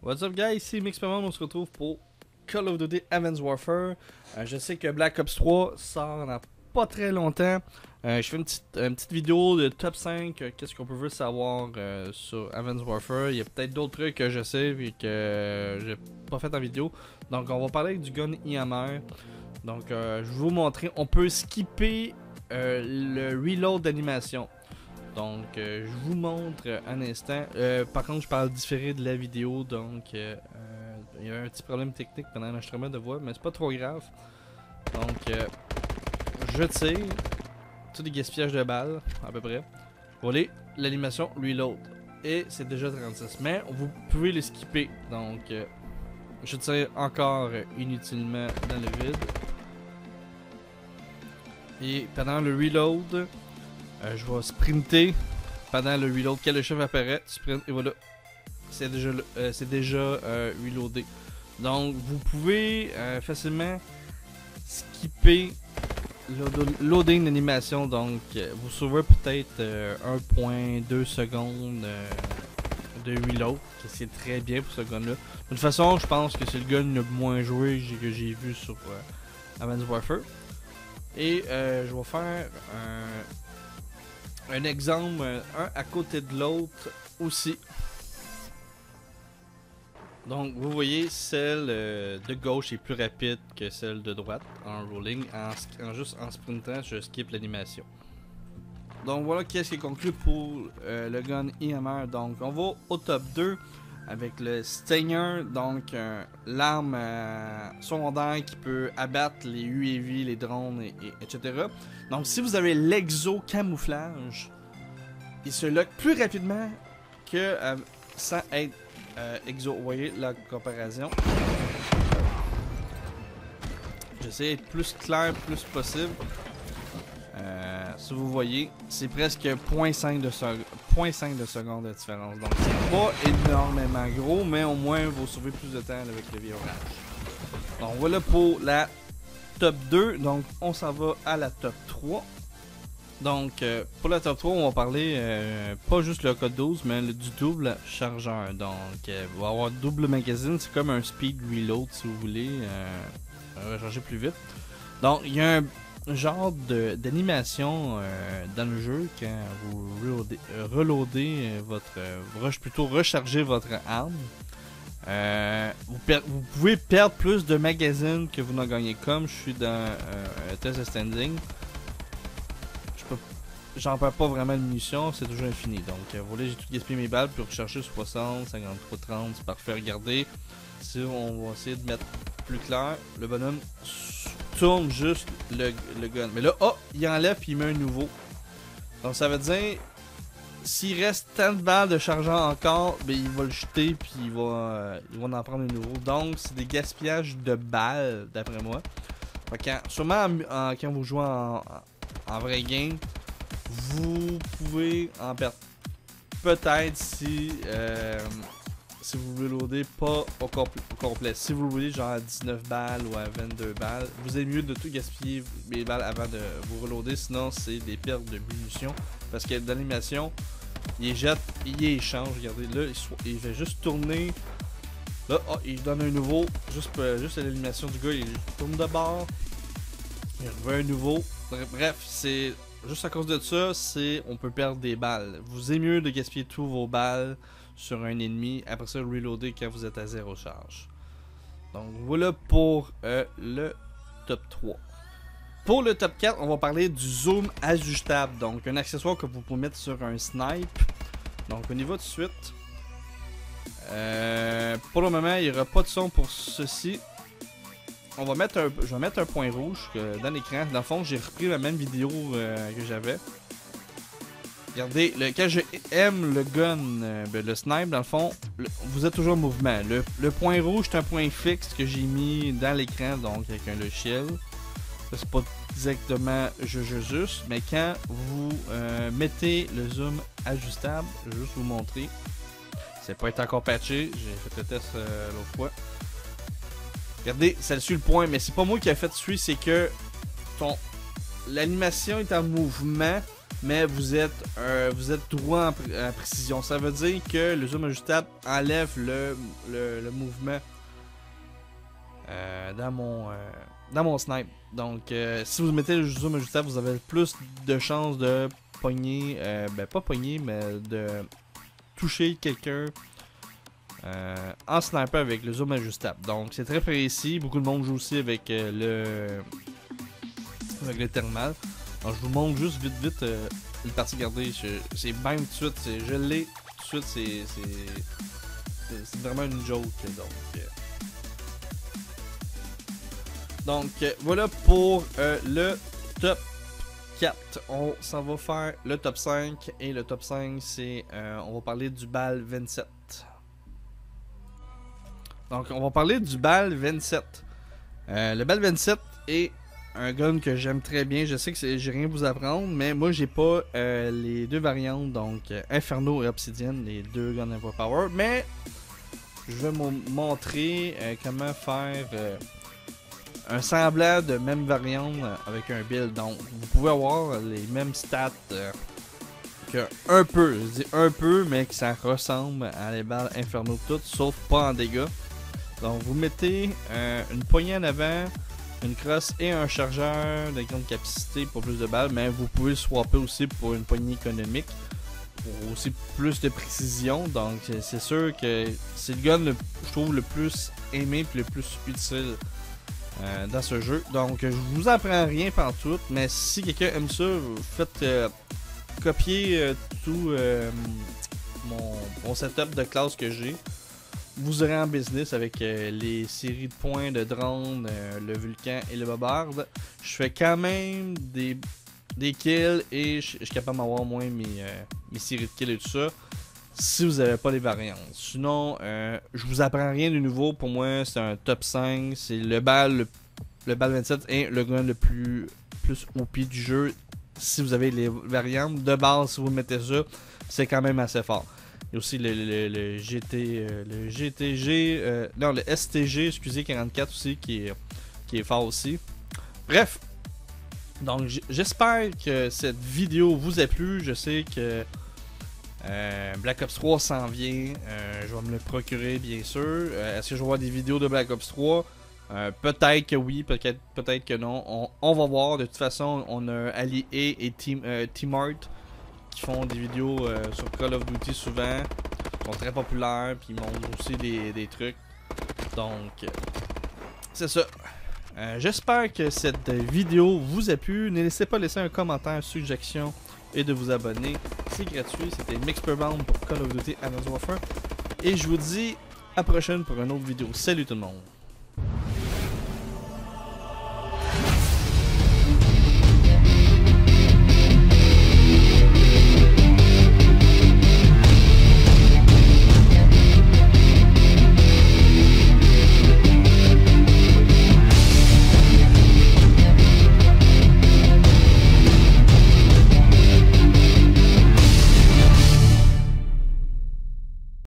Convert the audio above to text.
What's up guys, ici Mixpayment, on se retrouve pour Call of Duty Advanced Warfare. Je sais que Black Ops 3 sort dans pas très longtemps. Je fais une petite vidéo de top 5, qu'est-ce qu'on peut savoir sur Advanced Warfare. Il y a peut-être d'autres trucs que je sais et que j'ai pas fait en vidéo. Donc on va parler du gun IMR. Donc je vais vous montrer, on peut skipper le reload d'animation. Donc je vous montre un instant. Par contre je parle différé de la vidéo, donc il y a un petit problème technique pendant l'enregistrement de voix, mais c'est pas trop grave. Donc je tire, tout des gaspillages de balles à peu près. Voilà, l'animation reload. Et c'est déjà 36, mais vous pouvez le skipper. Donc je tire encore inutilement dans le vide. Et pendant le reload, je vais sprinter pendant le reload. Quand le chef apparaît, tu sprintes et voilà. C'est déjà reloadé. Donc vous pouvez facilement skipper loading d'animation. Donc vous sauvez peut-être 1.2 secondes de reload. C'est très bien pour ce gun là. De toute façon, je pense que c'est le gun le moins joué que j'ai vu sur Advanced Warfare. Et je vais faire un exemple, un à côté de l'autre aussi. Donc vous voyez, celle de gauche est plus rapide que celle de droite en rolling. Juste en sprintant, je skip l'animation. Donc voilà qu'est-ce qui est conclu pour le gun IMR. Donc on va au top 2 avec le Stinger, donc l'arme secondaire qui peut abattre les UAV, les drones, etc. Donc si vous avez l'exo camouflage, il se lock plus rapidement que sans être exo. Vous voyez la comparaison. J'essaie d'être plus clair, plus possible. Si vous voyez, c'est presque 0.5 de seconde de différence. Donc c'est pas énormément gros, mais au moins vous sauvez plus de temps avec le virage. Donc voilà pour la top 2. Donc on s'en va à la top 3. Donc pour la top 3, on va parler pas juste le code 12, mais du double chargeur. Donc il va avoir double magazine, c'est comme un speed reload si vous voulez recharger plus vite. Donc il y a un genre d'animation dans le jeu quand vous reloadez plutôt recharger votre arme. Vous pouvez perdre plus de magazines que vous n'en gagnez. Comme je suis dans test standing, j'en perds pas vraiment de munitions, c'est toujours infini. Donc voilà, j'ai tout gaspillé mes balles pour recharger 60, 53, 30, c'est parfait. Regardez, si on va essayer de mettre plus clair, le bonhomme tourne juste le gun. Mais là, il enlève et il met un nouveau. Donc ça veut dire, s'il reste tant de balles de chargeur encore, ben, il va le jeter puis il va en prendre un nouveau. Donc c'est des gaspillages de balles d'après moi. Sûrement quand vous jouez en vrai game, vous pouvez en perdre peut-être si vous voulez loader pas au complet. Si vous voulez genre à 19 balles ou à 22 balles, vous êtes mieux de tout gaspiller les balles avant de vous reloader, sinon c'est des pertes de munitions. Parce que dans l'animation, il jette, il échange. Regardez là, il fait juste tourner. Là, il donne un nouveau. Juste à l'animation du gars, il tourne de bord. Il revient un nouveau. Bref, c'est juste à cause de ça, on peut perdre des balles. Vous êtes mieux de gaspiller tous vos balles sur un ennemi, après ça reloader quand vous êtes à 0 charge. Donc voilà pour le top 3. Pour le top 4, on va parler du zoom ajustable. Donc un accessoire que vous pouvez mettre sur un snipe. Donc on y va tout de suite. Pour le moment, il n'y aura pas de son pour ceci. Je vais mettre un point rouge dans l'écran. Dans le fond, j'ai repris la même vidéo que j'avais. Regardez, quand je aime le gun, le snipe, dans le fond, vous êtes toujours en mouvement. Le point rouge, c'est un point fixe que j'ai mis dans l'écran, donc avec un logiciel. C'est pas exactement juste, mais quand vous mettez le zoom ajustable, je vais juste vous montrer. C'est pas été encore patché, j'ai fait le test l'autre fois. Regardez, ça suit le point, mais c'est pas moi qui a fait celui, c'est que l'animation est en mouvement. mais vous êtes droit en précision. Ça veut dire que le zoom ajustable enlève le mouvement dans mon snipe. Donc si vous mettez le zoom ajustable, vous avez plus de chances de pogner, pas pogner, mais de toucher quelqu'un en sniper avec le zoom ajustable. Donc c'est très précis. Beaucoup de monde joue aussi avec le thermal. Alors, je vous montre juste vite une partie gardée. C'est bang tout de suite. Je l'ai tout de suite. C'est vraiment une joke. Donc voilà pour le top 4. On s'en va faire le top 5. Et le top 5, c'est on va parler du BAL 27. Donc on va parler du BAL 27. Le BAL 27 est un gun que j'aime très bien. Je sais que j'ai rien à vous apprendre, mais moi j'ai pas les deux variantes, donc Inferno et Obsidian, les deux guns Overpower. Mais je vais vous montrer comment faire un semblant de même variante avec un build. Donc vous pouvez avoir les mêmes stats que un peu, je dis un peu, mais que ça ressemble à les balles Inferno toutes, sauf pas en dégâts. Donc vous mettez une poignée en avant, une crosse et un chargeur de grande capacité pour plus de balles, mais vous pouvez le swapper aussi pour une poignée économique pour aussi plus de précision. Donc c'est sûr que c'est le gun je trouve le plus aimé et le plus utile dans ce jeu. Donc je vous apprends rien pantoute, mais si quelqu'un aime ça, vous faites copier tout mon setup de classe que j'ai. Vous aurez en business avec les séries de points de drone, le Vulcan et le Bobarde. Je fais quand même des kills et je suis capable d'avoir moins mes séries de kills et tout ça. Si vous n'avez pas les variantes. Sinon, je vous apprends rien de nouveau. Pour moi, c'est un top 5. C'est le BAL 27 et le gun le plus OP du jeu. Si vous avez les variantes de base, si vous mettez ça, c'est quand même assez fort. Il y a aussi le STG, excusez, 44 aussi, qui est fort aussi. Bref, donc j'espère que cette vidéo vous a plu. Je sais que Black Ops 3 s'en vient. Je vais me le procurer, bien sûr. Est-ce que je vais voir des vidéos de Black Ops 3? Peut-être que oui, peut-être que non. On va voir. De toute façon, on a Ali A et Team Art qui font des vidéos sur Call of Duty souvent. Ils sont très populaires, puis ils montrent aussi des trucs. Donc, c'est ça. J'espère que cette vidéo vous a plu. N'hésitez pas à laisser un commentaire, suggestion et de vous abonner. C'est gratuit. C'était Mixperbound pour Call of Duty Advanced Warfare. Et je vous dis à la prochaine pour une autre vidéo. Salut tout le monde.